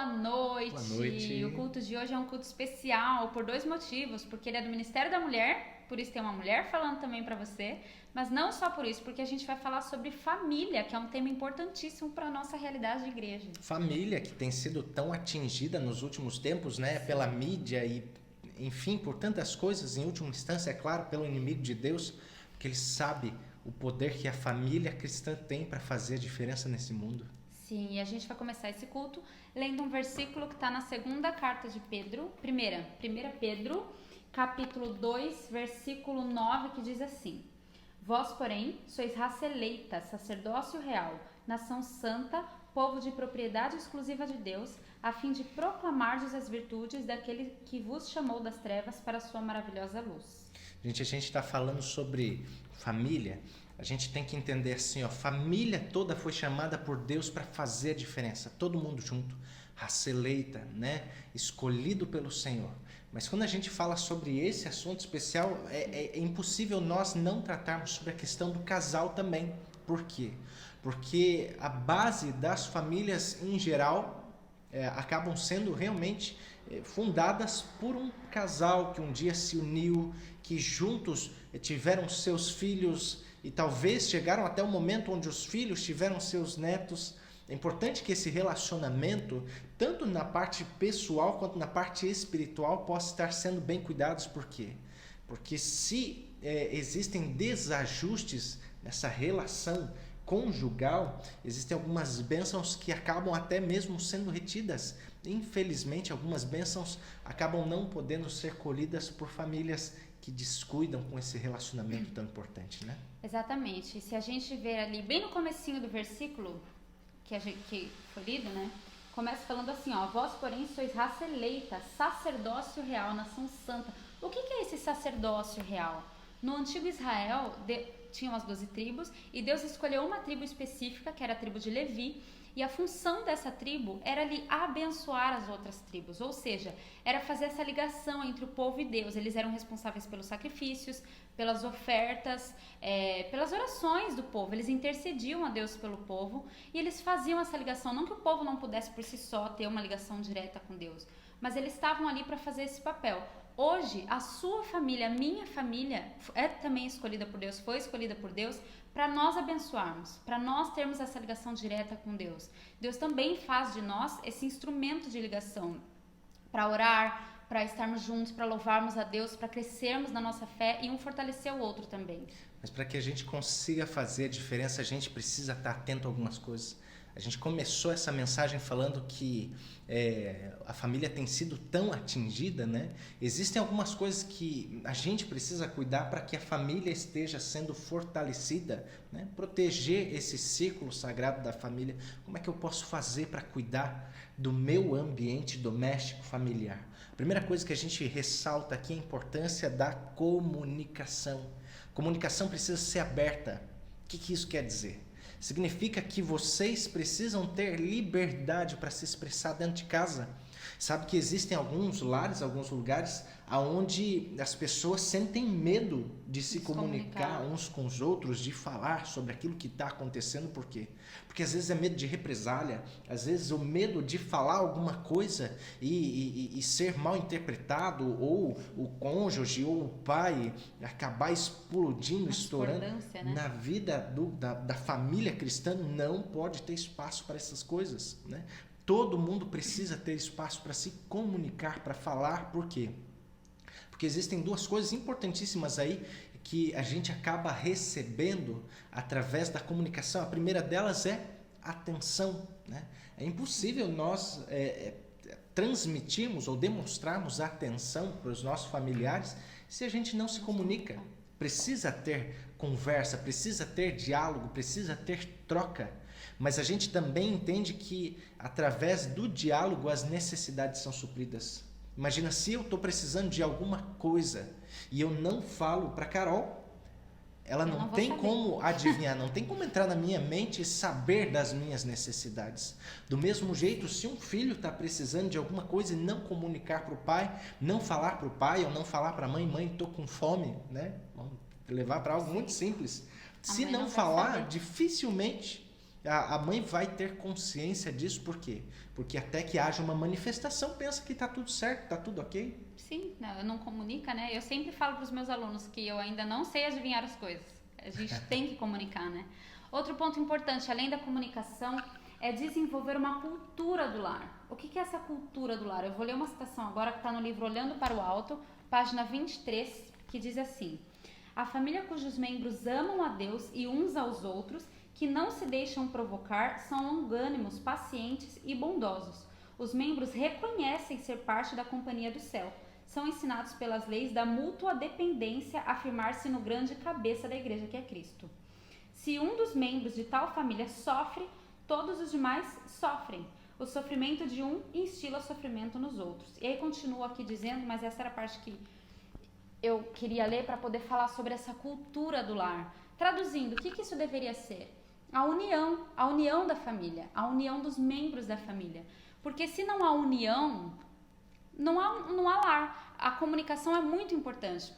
Boa noite. Boa noite. O culto de hoje é um culto especial por dois motivos, porque ele é do Ministério da Mulher, por isso tem uma mulher falando também para você, mas não só por isso, porque a gente vai falar sobre família, que é um tema importantíssimo para a nossa realidade de igreja. Família que tem sido tão atingida nos últimos tempos, né, pela mídia e, enfim, por tantas coisas, em última instância, é claro, pelo inimigo de Deus, porque ele sabe o poder que a família cristã tem para fazer a diferença nesse mundo. Sim, e a gente vai começar esse culto lendo um versículo que está na segunda carta de Pedro, primeira Pedro, capítulo 2, versículo 9, que diz assim: Vós, porém, sois raça eleita, sacerdócio real, nação santa, povo de propriedade exclusiva de Deus, a fim de proclamardes as virtudes daquele que vos chamou das trevas para a sua maravilhosa luz. Gente, a gente está falando sobre família. A gente tem que entender assim, ó, família toda foi chamada por Deus para fazer a diferença, todo mundo junto, raça eleita, né? Escolhido pelo Senhor. Mas quando a gente fala sobre esse assunto especial, é impossível nós não tratarmos sobre a questão do casal também. Por quê? Porque a base das famílias em geral acabam sendo realmente fundadas por um casal que um dia se uniu, que juntos tiveram seus filhos e talvez chegaram até o momento onde os filhos tiveram seus netos. É importante que esse relacionamento, tanto na parte pessoal quanto na parte espiritual, possa estar sendo bem cuidados. Por quê? Porque se existem desajustes nessa relação conjugal, existem algumas bênçãos que acabam até mesmo sendo retidas. Infelizmente, algumas bênçãos acabam não podendo ser colhidas por famílias que descuidam com esse relacionamento tão importante, né? Exatamente. Se a gente ver ali bem no comecinho do versículo que foi lido, né? Começa falando assim, ó: Vós, porém, sois raça eleita, sacerdócio real, nação santa. O que é esse sacerdócio real? No antigo Israel, tinham as 12 tribos e Deus escolheu uma tribo específica, que era a tribo de Levi, e a função dessa tribo era ali abençoar as outras tribos, ou seja, era fazer essa ligação entre o povo e Deus. Eles eram responsáveis pelos sacrifícios, pelas ofertas, pelas orações do povo. Eles intercediam a Deus pelo povo e eles faziam essa ligação. Não que o povo não pudesse por si só ter uma ligação direta com Deus, mas eles estavam ali para fazer esse papel. Hoje, a sua família, a minha família, é também escolhida por Deus, foi escolhida por Deus para nós abençoarmos, para nós termos essa ligação direta com Deus. Deus também faz de nós esse instrumento de ligação para orar, para estarmos juntos, para louvarmos a Deus, para crescermos na nossa fé e um fortalecer o outro também. Mas para que a gente consiga fazer a diferença, a gente precisa estar atento a algumas coisas. A gente começou essa mensagem falando que a família tem sido tão atingida, né? Existem algumas coisas que a gente precisa cuidar para que a família esteja sendo fortalecida, né? Proteger esse círculo sagrado da família. Como é que eu posso fazer para cuidar do meu ambiente doméstico familiar? A primeira coisa que a gente ressalta aqui é a importância da comunicação. Comunicação precisa ser aberta. O que isso quer dizer? Significa que vocês precisam ter liberdade para se expressar dentro de casa. Sabe que existem alguns lares, alguns lugares onde as pessoas sentem medo de se comunicar uns com os outros, de falar sobre aquilo que está acontecendo. Por quê? Porque às vezes é medo de represália, às vezes o medo de falar alguma coisa e ser mal interpretado, ou o cônjuge ou o pai acabar explodindo, estourando. Né? Na vida da família cristã não pode ter espaço para essas coisas, né? Todo mundo precisa ter espaço para se comunicar, para falar. Por quê? Porque existem duas coisas importantíssimas aí que a gente acaba recebendo através da comunicação. A primeira delas é atenção, né? É impossível nós transmitirmos ou demonstrarmos atenção para os nossos familiares se a gente não se comunica. Precisa ter conversa, precisa ter diálogo, precisa ter troca. Mas a gente também entende que através do diálogo as necessidades são supridas. Imagina se eu estou precisando de alguma coisa e eu não falo para Carol, ela não tem como adivinhar, não tem como entrar na minha mente e saber das minhas necessidades. Do mesmo jeito, se um filho está precisando de alguma coisa e não comunicar para o pai, não falar para o pai ou não falar para a mãe: mãe, estou com fome, né? Vamos levar para algo muito simples. Se não falar, dificilmente a mãe vai ter consciência disso, por quê? Porque até que haja uma manifestação, pensa que está tudo certo, está tudo ok. Sim, não comunica, né? Eu sempre falo para os meus alunos que eu ainda não sei adivinhar as coisas. A gente tem que comunicar, né? Outro ponto importante, além da comunicação, é desenvolver uma cultura do lar. O que é essa cultura do lar? Eu vou ler uma citação agora que está no livro Olhando para o Alto, página 23, que diz assim: a família cujos membros amam a Deus e uns aos outros, que não se deixam provocar, são longânimos, pacientes e bondosos. Os membros reconhecem ser parte da companhia do céu. São ensinados pelas leis da mútua dependência a afirmar-se no grande cabeça da igreja, que é Cristo. Se um dos membros de tal família sofre, todos os demais sofrem. O sofrimento de um instila sofrimento nos outros. E aí continua aqui dizendo, mas essa era a parte que eu queria ler para poder falar sobre essa cultura do lar. Traduzindo, o que isso deveria ser? A união da família, a união dos membros da família. Porque se não há união, não há lar. A comunicação é muito importante.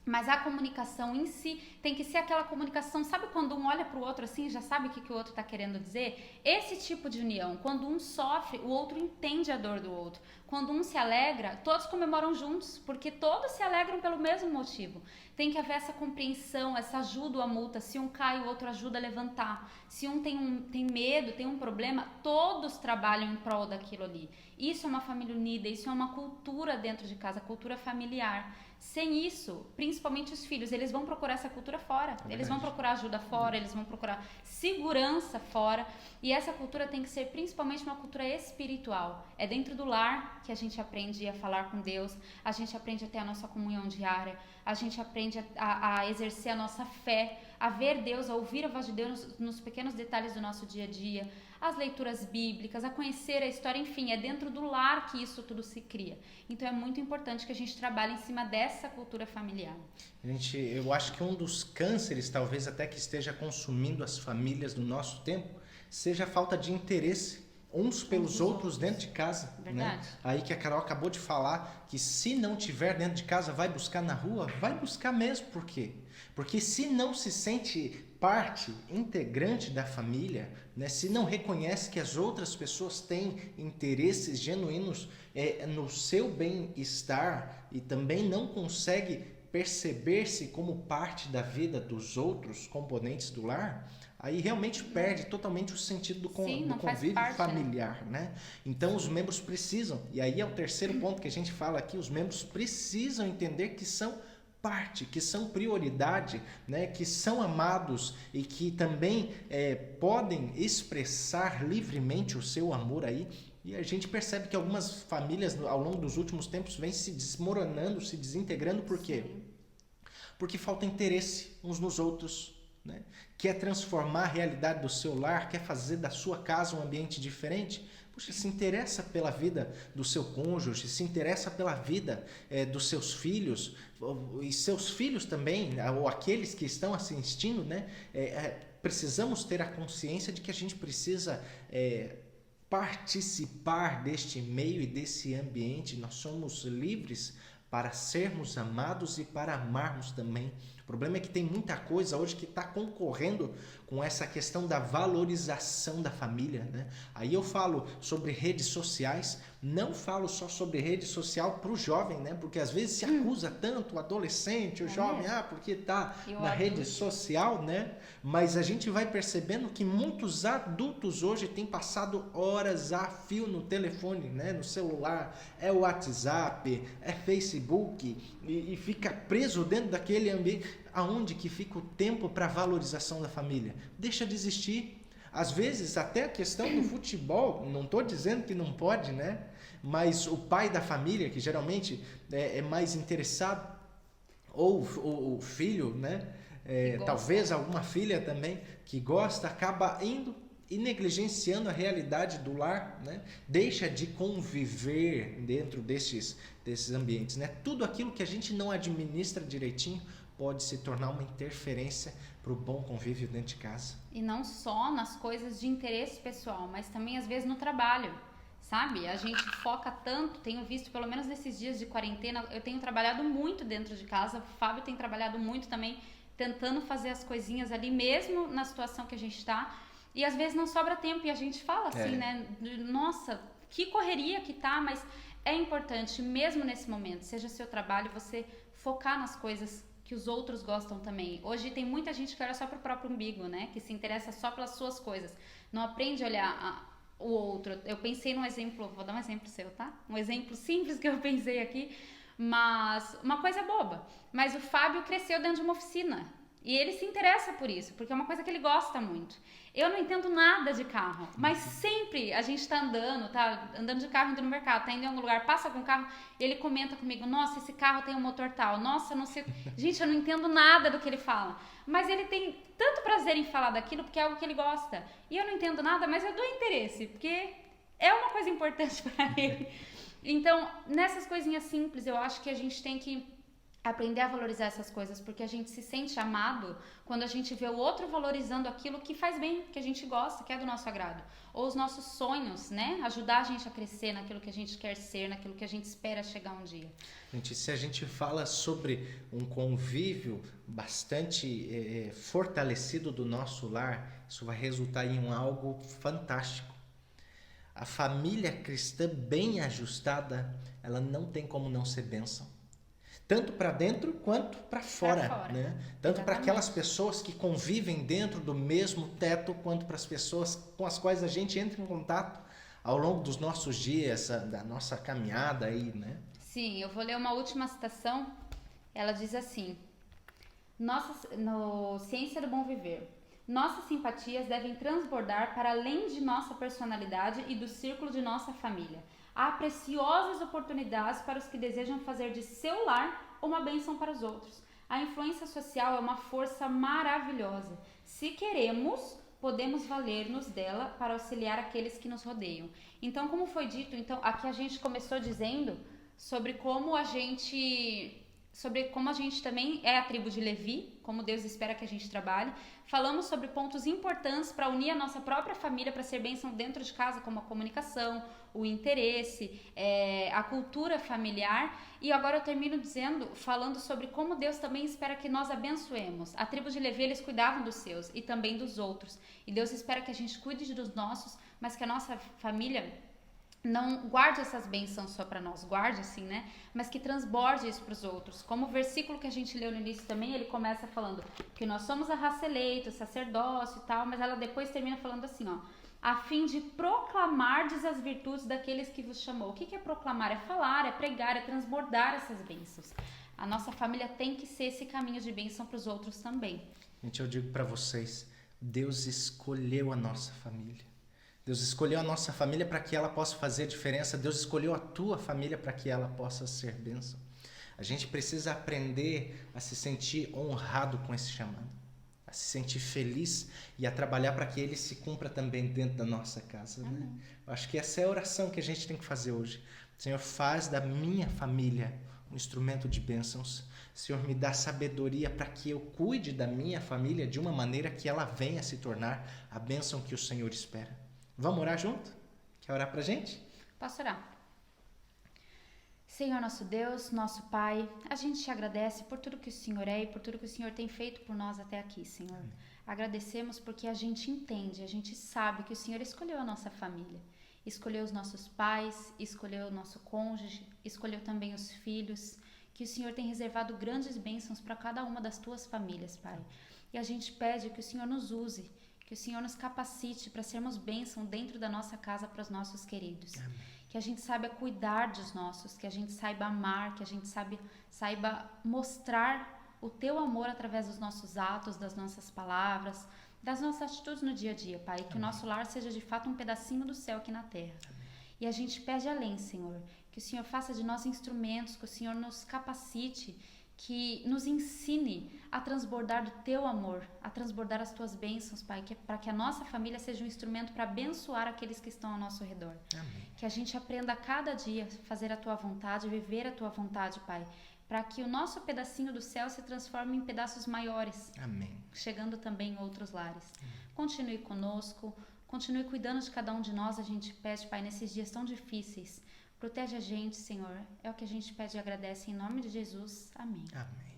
Mas a comunicação em si tem que ser aquela comunicação, sabe quando um olha para o outro assim, já sabe o que o outro está querendo dizer? Esse tipo de união, quando um sofre, o outro entende a dor do outro. Quando um se alegra, todos comemoram juntos, porque todos se alegram pelo mesmo motivo. Tem que haver essa compreensão, essa ajuda à multa. Se um cai, o outro ajuda a levantar. Se um tem medo, tem um problema, todos trabalham em prol daquilo ali. Isso é uma família unida, isso é uma cultura dentro de casa, cultura familiar. Sem isso, principalmente os filhos, eles vão procurar essa cultura fora. Eles vão procurar ajuda fora, eles vão procurar segurança fora. E essa cultura tem que ser principalmente uma cultura espiritual. É dentro do lar que a gente aprende a falar com Deus, a gente aprende a ter a nossa comunhão diária, a gente aprende a exercer a nossa fé, a ver Deus, a ouvir a voz de Deus nos pequenos detalhes do nosso dia a dia, as leituras bíblicas, a conhecer a história, enfim, é dentro do lar que isso tudo se cria. Então é muito importante que a gente trabalhe em cima dessa cultura familiar. Eu acho que um dos cânceres, talvez até que esteja consumindo as famílias do nosso tempo, seja a falta de interesse uns pelos outros dentro de casa. Verdade. Né? Aí que a Carol acabou de falar que se não tiver dentro de casa, vai buscar na rua, vai buscar mesmo. Por quê? Porque se não se sente parte integrante da família, né? Se não reconhece que as outras pessoas têm interesses genuínos no seu bem-estar e também não consegue perceber-se como parte da vida dos outros componentes do lar, aí realmente perde totalmente o sentido do convívio familiar, né? Então os membros precisam, e aí é o terceiro ponto que a gente fala aqui, os membros precisam entender que são parte, que são prioridade, né? Que são amados e que também podem expressar livremente o seu amor aí. E a gente percebe que algumas famílias ao longo dos últimos tempos vêm se desmoronando, se desintegrando, por quê? Porque falta interesse uns nos outros, né? Quer transformar a realidade do seu lar, quer fazer da sua casa um ambiente diferente, puxa, se interessa pela vida do seu cônjuge, se interessa pela vida dos seus filhos, e seus filhos também, ou aqueles que estão assistindo, né? Precisamos ter a consciência de que a gente precisa participar deste meio e desse ambiente. Nós somos livres para sermos amados e para amarmos também. O problema é que tem muita coisa hoje que está concorrendo com essa questão da valorização da família, né? Aí eu falo sobre redes sociais, não falo só sobre rede social para o jovem, né? Porque às vezes se acusa tanto o adolescente, o jovem, porque está na rede social, né? Mas a gente vai percebendo que muitos adultos hoje têm passado horas a fio no telefone, né? No celular, é o WhatsApp, é Facebook, e fica preso dentro daquele ambiente. Aonde que fica o tempo para a valorização da família? Deixa de existir. Às vezes, até a questão do futebol, não estou dizendo que não pode, né? Mas o pai da família, que geralmente é mais interessado, ou o filho, né? Talvez alguma filha também, que gosta, acaba indo e negligenciando a realidade do lar, né? Deixa de conviver dentro desses ambientes, né? Tudo aquilo que a gente não administra direitinho pode se tornar uma interferência para o bom convívio dentro de casa. E não só nas coisas de interesse pessoal, mas também às vezes no trabalho, sabe? A gente foca tanto, tenho visto, pelo menos nesses dias de quarentena, eu tenho trabalhado muito dentro de casa, o Fábio tem trabalhado muito também, tentando fazer as coisinhas ali, mesmo na situação que a gente está. E às vezes não sobra tempo, e a gente fala assim, né? Nossa, que correria que tá, mas é importante, mesmo nesse momento, seja seu trabalho, você focar nas coisas que os outros gostam também. Hoje tem muita gente que olha só pro próprio umbigo, né? Que se interessa só pelas suas coisas. Não aprende a olhar o outro. Eu pensei num exemplo, vou dar um exemplo seu, tá? Um exemplo simples que eu pensei aqui, mas uma coisa boba. Mas o Fábio cresceu dentro de uma oficina. E ele se interessa por isso, porque é uma coisa que ele gosta muito. Eu não entendo nada de carro, mas sempre a gente tá andando de carro, indo no mercado, tá indo em algum lugar, passa com o carro, e ele comenta comigo, nossa, esse carro tem um motor tal, nossa, não sei... Gente, eu não entendo nada do que ele fala, mas ele tem tanto prazer em falar daquilo, porque é algo que ele gosta. E eu não entendo nada, mas eu dou interesse, porque é uma coisa importante para ele. Então, nessas coisinhas simples, eu acho que a gente tem que aprender a valorizar essas coisas, porque a gente se sente amado quando a gente vê o outro valorizando aquilo que faz bem, que a gente gosta, que é do nosso agrado. Ou os nossos sonhos, né? Ajudar a gente a crescer naquilo que a gente quer ser, naquilo que a gente espera chegar um dia. Gente, se a gente fala sobre um convívio bastante fortalecido do nosso lar, isso vai resultar em algo fantástico. A família cristã bem ajustada, ela não tem como não ser bênção. Tanto para dentro quanto para fora, né? Tanto para aquelas pessoas que convivem dentro do mesmo teto, quanto para as pessoas com as quais a gente entra em contato ao longo dos nossos dias, da nossa caminhada aí, né? Sim, eu vou ler uma última citação. Ela diz assim: no Ciência do Bom Viver, nossas simpatias devem transbordar para além de nossa personalidade e do círculo de nossa família. Há preciosas oportunidades para os que desejam fazer de seu lar uma bênção para os outros. A influência social é uma força maravilhosa. Se queremos, podemos valer-nos dela para auxiliar aqueles que nos rodeiam. Então, como foi dito, aqui a gente começou dizendo sobre como a gente também é a tribo de Levi, como Deus espera que a gente trabalhe. Falamos sobre pontos importantes para unir a nossa própria família para ser bênção dentro de casa, como a comunicação, o interesse, a cultura familiar. E agora eu termino falando sobre como Deus também espera que nós abençoemos. A tribo de Levi, eles cuidavam dos seus e também dos outros. E Deus espera que a gente cuide dos nossos, mas que a nossa família não guarde essas bênçãos só para nós, guarde assim, né? Mas que transborde isso para os outros. Como o versículo que a gente leu no início também, ele começa falando que nós somos a raça eleita, o sacerdócio e tal, mas ela depois termina falando assim, ó, a fim de proclamardes as virtudes daqueles que vos chamou. O que é proclamar? É falar, é pregar, é transbordar essas bênçãos. A nossa família tem que ser esse caminho de bênção para os outros também. Gente, eu digo para vocês, Deus escolheu a nossa família. Deus escolheu a nossa família para que ela possa fazer a diferença. Deus escolheu a tua família para que ela possa ser bênção. A gente precisa aprender a se sentir honrado com esse chamado, a se sentir feliz e a trabalhar para que ele se cumpra também dentro da nossa casa. Né? Eu acho que essa é a oração que a gente tem que fazer hoje. Senhor, faz da minha família um instrumento de bênçãos. Senhor, me dá sabedoria para que eu cuide da minha família de uma maneira que ela venha se tornar a bênção que o Senhor espera. Vamos orar junto? Quer orar pra gente? Posso orar. Senhor nosso Deus, nosso Pai, a gente te agradece por tudo que o Senhor é e por tudo que o Senhor tem feito por nós até aqui, Senhor. Amém. Agradecemos porque a gente entende, a gente sabe que o Senhor escolheu a nossa família, escolheu os nossos pais, escolheu o nosso cônjuge, escolheu também os filhos, que o Senhor tem reservado grandes bênçãos para cada uma das tuas famílias, Pai. E a gente pede que o Senhor nos use, que o Senhor nos capacite para sermos bênção dentro da nossa casa para os nossos queridos. Amém. Que a gente saiba cuidar dos nossos, que a gente saiba amar, que a gente saiba mostrar o teu amor através dos nossos atos, das nossas palavras, das nossas atitudes no dia a dia, Pai. Que o nosso lar seja de fato um pedacinho do céu aqui na terra. Amém. E a gente pede além, Senhor, que o Senhor faça de nós instrumentos, que o Senhor nos capacite, que nos ensine a transbordar do teu amor, a transbordar as tuas bênçãos, Pai, para que a nossa família seja um instrumento para abençoar aqueles que estão ao nosso redor. Amém. Que a gente aprenda a cada dia a fazer a tua vontade, viver a tua vontade, Pai, para que o nosso pedacinho do céu se transforme em pedaços maiores. Amém. Chegando também em outros lares. Amém. Continue conosco, continue cuidando de cada um de nós, a gente pede, Pai, nesses dias tão difíceis. Protege a gente, Senhor. É o que a gente pede e agradece em nome de Jesus. Amém. Amém.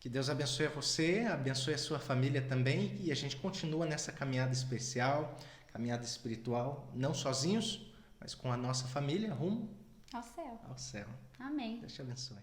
Que Deus abençoe a você, abençoe a sua família também e a gente continua nessa caminhada especial, caminhada espiritual, não sozinhos, mas com a nossa família rumo Ao céu. ao céu. Amém. Deus te abençoe.